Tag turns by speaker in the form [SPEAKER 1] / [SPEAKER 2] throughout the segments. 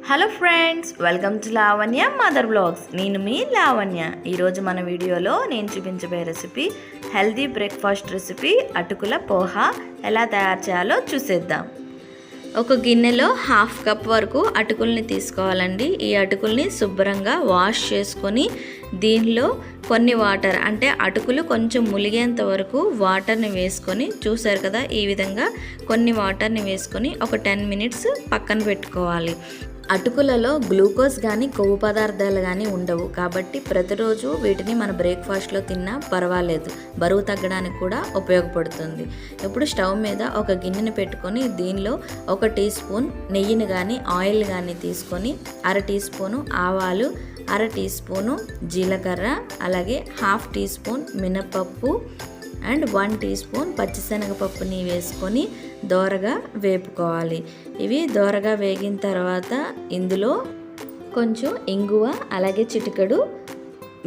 [SPEAKER 1] Hello friends, welcome to Lavanya mother blogs. నేను మీ లావణ్య. ఈరోజు మన వీడియోలో నేను చూపించబోయే రెసిపీ హెల్దీ బ్రేక్ఫాస్ట్ రెసిపీ అటుకుల పోహా. ఎలా తయారు చేయాలో చూసేద్దాం. ఒక గిన్నెలో 1/2 కప్ వరకు అటుకుల్ని తీసుకోవాలండి. ఈ అటుకుల్ని శుభ్రంగా వాష్ చేసుకొని దీనిలో కొన్ని వాటర్, అంటే అటుకులు కొంచెం ములిగేంత వరకు వాటర్ని వేసుకొని, చూసారు కదా ఈ విధంగా కొన్ని వాటర్ని వేసుకొని ఒక 10 మినిట్స్ పక్కన పెట్టుకోవాలి. అటుకులలో గ్లూకోజ్ కానీ కొవ్వు పదార్థాలు కానీ ఉండవు కాబట్టి ప్రతిరోజు వీటిని మన బ్రేక్ఫాస్ట్లో తిన్నా పర్వాలేదు, బరువు తగ్గడానికి కూడా ఉపయోగపడుతుంది. ఇప్పుడు స్టవ్ మీద ఒక గిన్నెని పెట్టుకొని దీనిలో 1 టీ స్పూన్ నెయ్యిని కానీ ఆయిల్ కానీ తీసుకొని 1/2 టీ స్పూను ఆవాలు, 1/2 టీ స్పూను జీలకర్ర, అలాగే 1/2 టీ స్పూన్ మినపప్పు అండ్ 1 టీ స్పూన్ పచ్చిశనగపప్పుని వేసుకొని దోరగా వేపుకోవాలి. ఇవి దోరగా వేగిన తర్వాత ఇందులో కొంచెం ఇంగువ, అలాగే చిటికెడు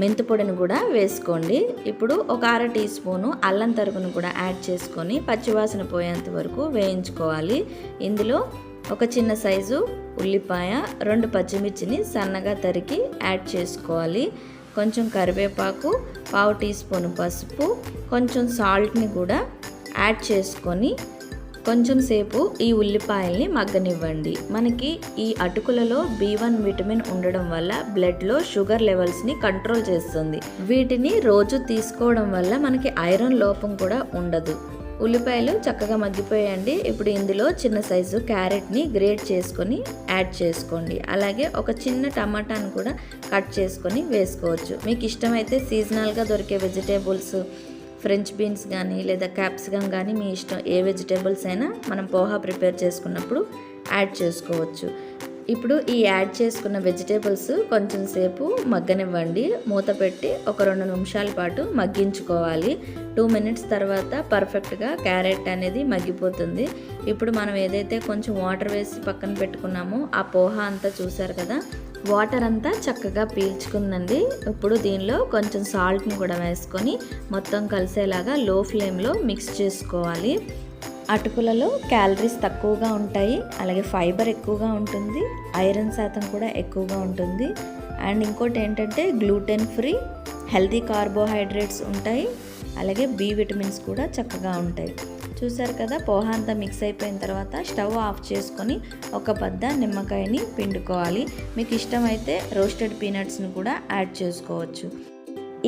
[SPEAKER 1] మెంతిపొడిని కూడా వేసుకోండి. ఇప్పుడు ఒక 1/2 టీ స్పూను అల్లం తరుగును కూడా యాడ్ చేసుకొని పచ్చివాసన పోయేంత వరకు వేయించుకోవాలి. ఇందులో ఒక చిన్న సైజు ఉల్లిపాయ, 2 పచ్చిమిర్చిని సన్నగా తరిగి యాడ్ చేసుకోవాలి. కొంచెం కరివేపాకు, 1/2 టీ స్పూన్ పసుపు, కొంచెం సాల్ట్ని కూడా యాడ్ చేసుకొని కొంచెం సేపు ఈ ఉల్లిపాయల్ని మగ్గనివ్వండి. మనకి ఈ అటుకులలో B1 విటమిన్ ఉండడం వల్ల బ్లడ్లో షుగర్ లెవెల్స్ని కంట్రోల్ చేస్తుంది. వీటిని రోజు తీసుకోవడం వల్ల మనకి ఐరన్ లోపం కూడా ఉండదు. ఉల్లిపాయలు చక్కగా మగ్గిపోయాయండి. ఇప్పుడు ఇందులో చిన్న సైజు క్యారెట్ని గ్రేట్ చేసుకొని యాడ్ చేసుకోండి. అలాగే ఒక చిన్న టమాటాను కూడా కట్ చేసుకొని వేసుకోవచ్చు. మీకు ఇష్టమైతే సీజనల్గా దొరికే వెజిటేబుల్స్, ఫ్రెంచ్ బీన్స్ కానీ లేదా క్యాప్సికమ్ కానీ, మీ ఇష్టం ఏ వెజిటేబుల్స్ అయినా మనం పోహా ప్రిపేర్ చేసుకున్నప్పుడు యాడ్ చేసుకోవచ్చు. ఇప్పుడు ఈ యాడ్ చేసుకున్న వెజిటేబుల్స్ కొంచెం సేపు మగ్గనివ్వండి. మూత పెట్టి ఒక 2 నిమిషాల పాటు మగ్గించుకోవాలి. 2 మినిట్స్ తర్వాత పర్ఫెక్ట్గా క్యారెట్ అనేది మగ్గిపోతుంది. ఇప్పుడు మనం ఏదైతే కొంచెం వాటర్ వేసి పక్కన పెట్టుకున్నామో ఆ పోహా అంతా చూసారు కదా, వాటర్ అంతా చక్కగా పీల్చుకుందండి. ఇప్పుడు దీనిలో కొంచెం సాల్ట్ని కూడా వేసుకొని మొత్తం కలిసేలాగా లో ఫ్లేమ్లో మిక్స్ చేసుకోవాలి. అటుకులలో క్యాలరీస్ తక్కువగా ఉంటాయి, అలాగే ఫైబర్ ఎక్కువగా ఉంటుంది, ఐరన్ శాతం కూడా ఎక్కువగా ఉంటుంది. అండ్ ఇంకోటి ఏంటంటే గ్లూటెన్ ఫ్రీ, హెల్తీ కార్బోహైడ్రేట్స్ ఉంటాయి, అలాగే B విటమిన్స్ కూడా చక్కగా ఉంటాయి. చూసారు కదా, పోహా అంతా మిక్స్ అయిపోయిన తర్వాత స్టవ్ ఆఫ్ చేసుకొని ఒక బద్ద నిమ్మకాయని పిండుకోవాలి. మీకు ఇష్టమైతే రోస్టెడ్ పీనట్స్ని కూడా యాడ్ చేసుకోవచ్చు.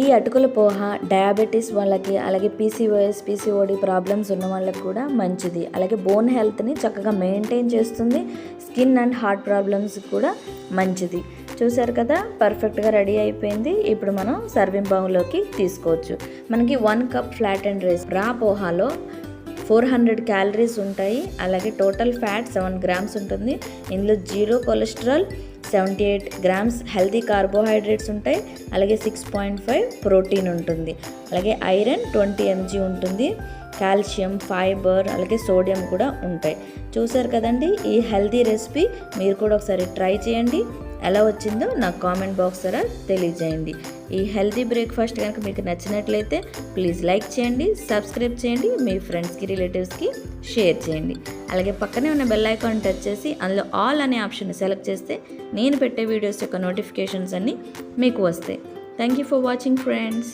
[SPEAKER 1] ఈ అటుకుల పోహా డయాబెటీస్ వాళ్ళకి, అలాగే PCOS, PCOD ప్రాబ్లమ్స్ ఉన్న వాళ్ళకి కూడా మంచిది. అలాగే బోన్ హెల్త్ని చక్కగా మెయింటైన్ చేస్తుంది. స్కిన్ అండ్ హార్ట్ ప్రాబ్లమ్స్ కూడా మంచిది. చూసారు కదా, పర్ఫెక్ట్గా రెడీ అయిపోయింది. ఇప్పుడు మనం సర్వింగ్ బౌల్లోకి తీసుకోవచ్చు. మనకి 1 కప్ ఫ్లాటెండ్ రైస్ రా పోహాలో 400 క్యాలరీస్ ఉంటాయి. అలాగే టోటల్ ఫ్యాట్ 7 గ్రామ్స్ ఉంటుంది. ఇందులో 0 కొలెస్ట్రాల్, 78 గ్రామ్స్ హెల్తీ కార్బోహైడ్రేట్స్ ఉంటాయి. అలాగే 6.5 ప్రోటీన్ ఉంటుంది. అలాగే ఐరన్ 20 mg ఉంటుంది. కాల్షియం, ఫైబర్, అలాగే సోడియం కూడా ఉంటాయి. చూసారు కదండి, ఈ హెల్తీ రెసిపీ మీరు కూడా ఒకసారి ట్రై చేయండి. ఎలా వచ్చిందో నాకు కామెంట్ బాక్స్ ద్వారా తెలియజేయండి. ఈ హెల్తీ బ్రేక్ఫాస్ట్ కనుక మీకు నచ్చినట్లయితే ప్లీజ్ లైక్ చేయండి, సబ్స్క్రైబ్ చేయండి, మీ ఫ్రెండ్స్కి, రిలేటివ్స్కి షేర్ చేయండి. అలాగే పక్కనే ఉన్న బెల్ ఐకాన్ టచ్ చేసి అందులో ఆల్ అనే ఆప్షన్ సెలెక్ట్ చేస్తే నేను పెట్టే వీడియోస్ యొక్క నోటిఫికేషన్స్ అన్నీ మీకు వస్తాయి. Thank you for watching friends.